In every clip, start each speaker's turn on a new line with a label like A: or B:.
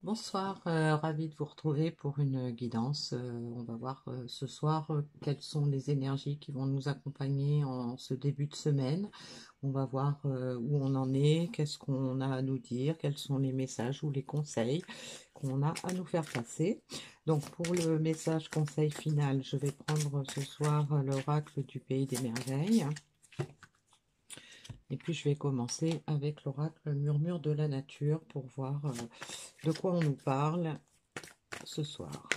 A: Bonsoir, ravi de vous retrouver pour une guidance. On va voir ce soir quelles sont les énergies qui vont nous accompagner en ce début de semaine. On va voir où on en est, qu'est-ce qu'on a à nous dire, quels sont les messages ou les conseils qu'on a à nous faire passer. Donc pour le message conseil final, je vais prendre ce soir l'oracle du Pays des Merveilles. Et puis je vais commencer avec l'oracle Murmure de la Nature pour voir de quoi on nous parle ce soir.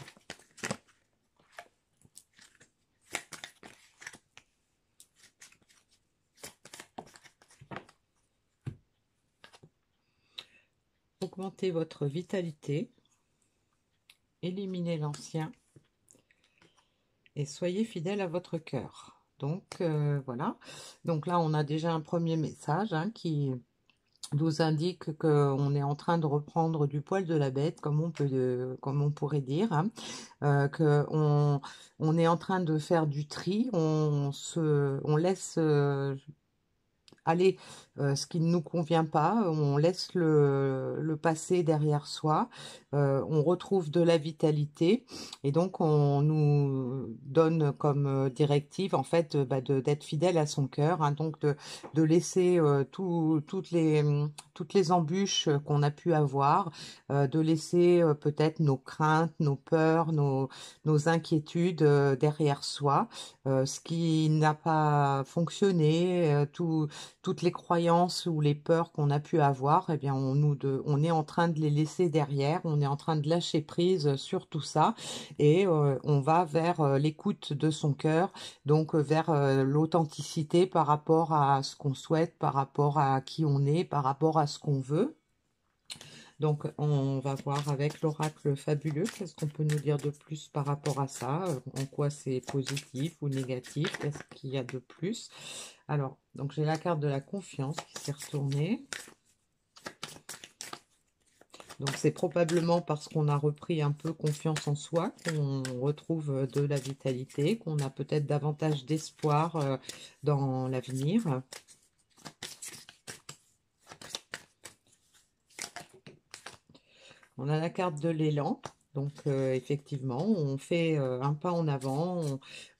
A: Augmentez votre vitalité, éliminez l'ancien et soyez fidèle à votre cœur. Donc voilà, donc là on a déjà un premier message qui nous indique qu'on est en train de reprendre du poil de la bête, comme on pourrait dire, on est en train de faire du tri, on laisse aller ce qui ne nous convient pas, on laisse le passé derrière soi, on retrouve de la vitalité et donc on nous donne comme directive en fait d'être fidèle à son cœur, donc de laisser toutes les embûches qu'on a pu avoir, de laisser peut-être nos craintes, nos peurs, nos inquiétudes derrière soi, ce qui n'a pas fonctionné, toutes les croyances ou les peurs qu'on a pu avoir, eh bien on est en train de les laisser derrière, on est en train de lâcher prise sur tout ça et on va vers l'écoute de son cœur, donc vers l'authenticité par rapport à ce qu'on souhaite, par rapport à qui on est, par rapport à ce qu'on veut. Donc, on va voir avec l'oracle fabuleux, qu'est-ce qu'on peut nous dire de plus par rapport à ça, en quoi c'est positif ou négatif, qu'est-ce qu'il y a de plus. Alors, donc j'ai la carte de la confiance qui s'est retournée. Donc, c'est probablement parce qu'on a repris un peu confiance en soi qu'on retrouve de la vitalité, qu'on a peut-être davantage d'espoir dans l'avenir. On a la carte de l'élan. Donc, effectivement, on fait un pas en avant,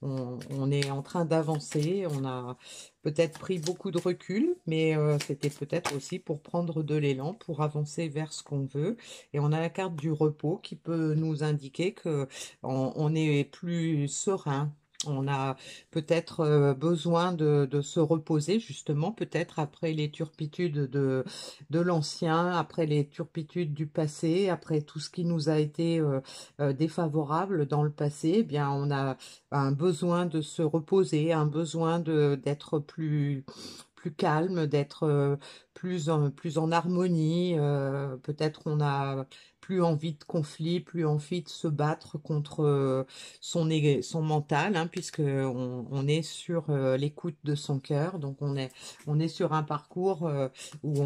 A: on est en train d'avancer, on a peut-être pris beaucoup de recul, mais c'était peut-être aussi pour prendre de l'élan, pour avancer vers ce qu'on veut. Et on a la carte du repos qui peut nous indiquer que on est plus serein. On a peut-être besoin de se reposer, justement, peut-être après les turpitudes de l'ancien, après les turpitudes du passé, après tout ce qui nous a été défavorable dans le passé. Eh bien, on a un besoin de se reposer, un besoin d'être plus calme, d'être plus en harmonie. Peut-être on a plus envie de conflit, plus envie de se battre contre son mental, puisque on est sur l'écoute de son cœur. Donc on est sur un parcours où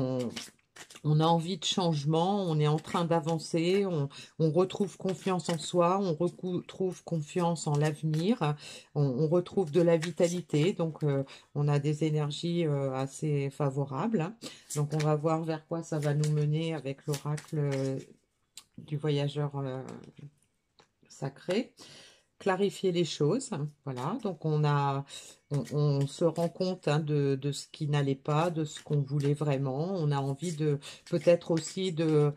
A: on a envie de changement, on est en train d'avancer, on retrouve confiance en soi, on retrouve confiance en l'avenir, on retrouve de la vitalité, donc on a des énergies assez favorables. Donc on va voir vers quoi ça va nous mener avec l'oracle du voyageur sacré. Clarifier les choses, voilà, donc on se rend compte de ce qui n'allait pas, de ce qu'on voulait vraiment, on a envie de peut-être aussi de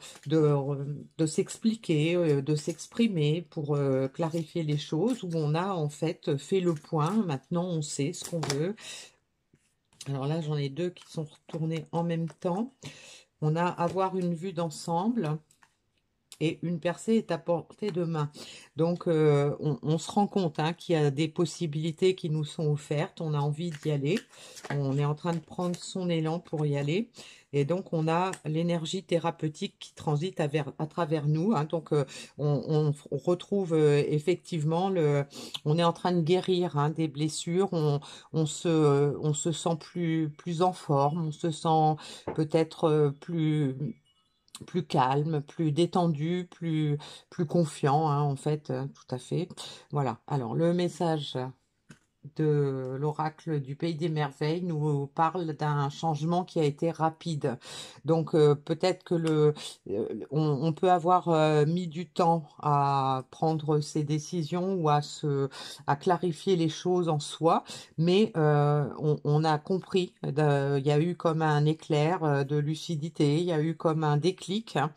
A: s'expliquer, de s'exprimer pour clarifier les choses, où on a en fait fait le point, maintenant on sait ce qu'on veut. Alors là j'en ai deux qui sont retournés en même temps. On a avoir une vue d'ensemble et une percée est à portée de main. Donc, on se rend compte qu'il y a des possibilités qui nous sont offertes. On a envie d'y aller. On est en train de prendre son élan pour y aller. Et donc, on a l'énergie thérapeutique qui transite à travers nous. Donc, on retrouve effectivement on est en train de guérir des blessures. On se sent plus en forme. On se sent peut-être plus calme, plus détendu, plus confiant, en fait, tout à fait. Voilà. Alors, le message de l'oracle du Pays des Merveilles nous parle d'un changement qui a été rapide. Donc peut-être que on peut avoir mis du temps à prendre ses décisions ou à clarifier les choses en soi, mais on a compris, il y a eu comme un éclair de lucidité, il y a eu comme un déclic, hein.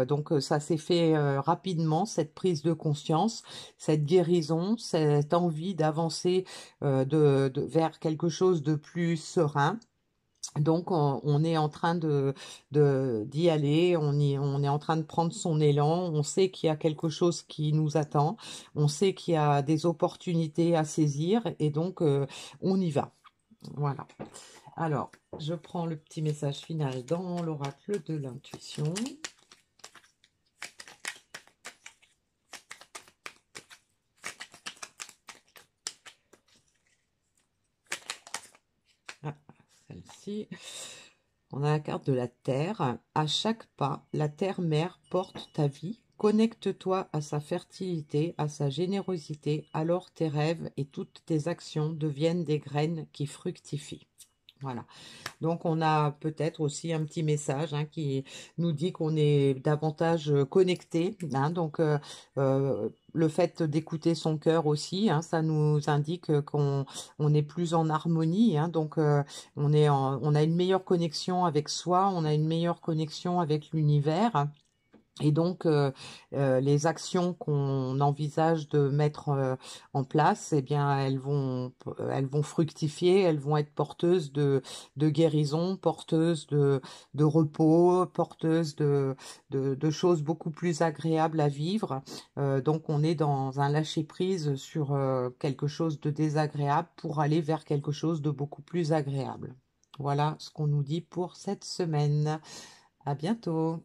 A: Donc ça s'est fait rapidement, cette prise de conscience, cette guérison, cette envie d'avancer vers quelque chose de plus serein. Donc on est en train d'y aller, on est en train de prendre son élan, on sait qu'il y a quelque chose qui nous attend, on sait qu'il y a des opportunités à saisir et donc on y va. Voilà. Alors, je prends le petit message final dans l'oracle de l'intuition. Ah, celle-ci. On a la carte de la Terre. À chaque pas, la Terre-Mère porte ta vie. Connecte-toi à sa fertilité, à sa générosité. Alors tes rêves et toutes tes actions deviennent des graines qui fructifient. Voilà. Donc, on a peut-être aussi un petit message hein, qui nous dit qu'on est davantage connecté, hein. Donc, le fait d'écouter son cœur aussi, hein, ça nous indique qu'on est plus en harmonie, hein. Donc, on a une meilleure connexion avec soi, on a une meilleure connexion avec l'univers. Et donc, les actions qu'on envisage de mettre en place, eh bien, elles vont fructifier, elles vont être porteuses de guérison, porteuses de repos, porteuses de choses beaucoup plus agréables à vivre. Donc, on est dans un lâcher-prise sur quelque chose de désagréable pour aller vers quelque chose de beaucoup plus agréable. Voilà ce qu'on nous dit pour cette semaine. À bientôt.